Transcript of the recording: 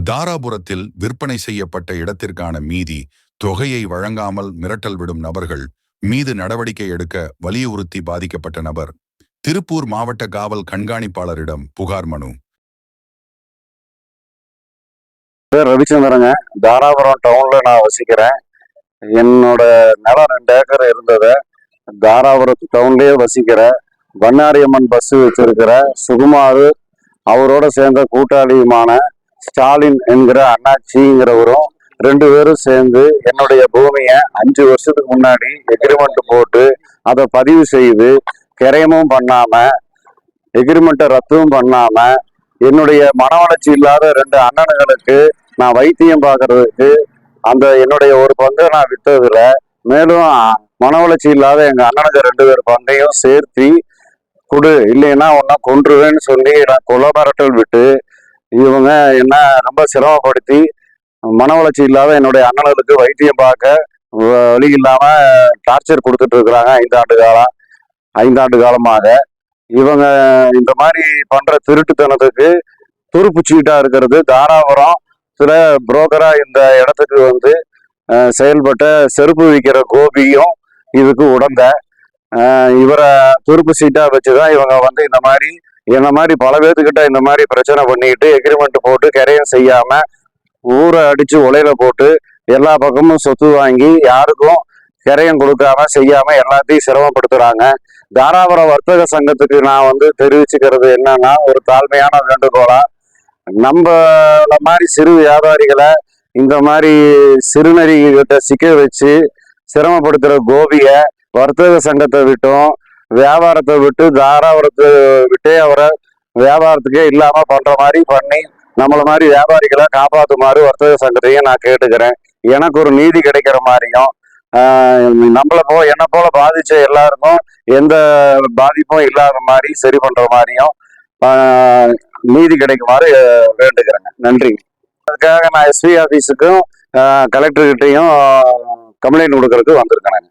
தாராபுரத்தில் விற்பனை செய்யப்பட்ட இடத்திற்கான மீதி தொகையை வழங்காமல் மிரட்டல் விடும் நபர்கள் மீது நடவடிக்கை எடுக்க வலியுறுத்தி பாதிக்கப்பட்ட நபர் திருப்பூர் மாவட்ட காவல் கண்காணிப்பாளரிடம் புகார் மனு. பேர் ரவிச்சந்திரங்க. தாராபுரம் டவுன்ல நான் வசிக்கிறேன். என்னோட நிலம் 2 ஏக்கர் இருந்தது. தாராபுரம் டவுன்லயே வசிக்கிற பண்ணாரியம்மன் பஸ் வச்சிருக்கிற சுகுமார், அவரோட சேர்ந்த கூட்டாளியுமான ஸ்டாலின் என்கிற அண்ணாச்சிங்கிறவரும் 2 பேரும் சேர்ந்து என்னுடைய பூமியை 5 வருஷத்துக்கு முன்னாடி எக்ரிமெண்ட் போட்டு அதை பதிவு செய்து கிரயமும் பண்ணாம, எக்ரிமெண்ட்டை ரத்தும் பண்ணாம, என்னுடைய மன வளர்ச்சி இல்லாத 2 அண்ணனுங்களுக்கு நான் வைத்தியம் பார்க்கறதுக்கு அந்த என்னுடைய ஒரு பங்கை நான் வித்ததுல, மேலும் மன வளர்ச்சி இல்லாத எங்க அண்ணனுக்கு 2 பேர் பங்கையும் சேர்த்து கொடு, இல்லைன்னா ஒன்னா கொன்றுவேன்னு சொல்லி நான் கொலை மிரட்டல் விட்டு இவங்க என்ன ரொம்ப சிரமப்படுத்தி மன வளர்ச்சி இல்லாத என்னுடைய அண்ணனுக்கு வைத்தியம் பார்க்க வழி இல்லாம டார்ச்சர் கொடுத்துட்டு இருக்கிறாங்க 5 ஆண்டு காலமாக. இவங்க இந்த மாதிரி பண்ற திருட்டுத்தனத்துக்கு துருப்புச்சீட்டா இருக்கிறது தாராபுரம் சில புரோக்கரா இந்த இடத்துக்கு வந்து செயல்பட்ட செருப்பு விற்கிற கோபியும் இதுக்கு உடந்த. இவரை துருப்பு சீட்டா வச்சுதான் இவங்க வந்து இந்த மாதிரி என்ன மாதிரி பல பேர்த்துக்கிட்ட இந்த மாதிரி பிரச்சனை பண்ணிக்கிட்டு எக்ரிமெண்ட் போட்டு கரையம் செய்யாம ஊரை அடிச்சு உலையில போட்டு எல்லா பக்கமும் சொத்து வாங்கி யாருக்கும் கரையம் கொடுக்காம செய்யாம எல்லாத்தையும் சிரமப்படுத்துறாங்க. தாராபுரம் வர்த்தக சங்கத்துக்கு நான் வந்து தெரிவிச்சுக்கிறது என்னன்னா, ஒரு தாழ்மையான வேண்டுகோளா, நம்ம மாதிரி சிறு வியாபாரிகளை இந்த மாதிரி சிறுநறி கிட்ட சிக்க வச்சு சிரமப்படுத்துற கோபிய வர்த்தக சங்கத்தை விட்டும் வியாபாரத்தை விட்டு தாராபுரத்தை விட்டே அவரை வியாபாரத்துக்கே இல்லாம பண்ற மாதிரி பண்ணி நம்மள மாதிரி வியாபாரிகளை காப்பாத்துமாறு வர்த்தக சங்கத்தையும் நான் கேட்டுக்கிறேன். எனக்கு ஒரு நீதி கிடைக்கிற மாதிரியும் என்ன போல பாதிச்ச எல்லாருக்கும் எந்த பாதிப்பும் இல்லாத மாதிரி சரி பண்ற மாதிரியும் நீதி கிடைக்குமாறு வேண்டுகிறேங்க. நன்றி. அதுக்காக நான் எஸ்பி ஆபீஸுக்கும் கலெக்டர்கிட்டையும் கம்ப்ளைண்ட் கொடுக்கறதுக்கு வந்திருக்கேன்.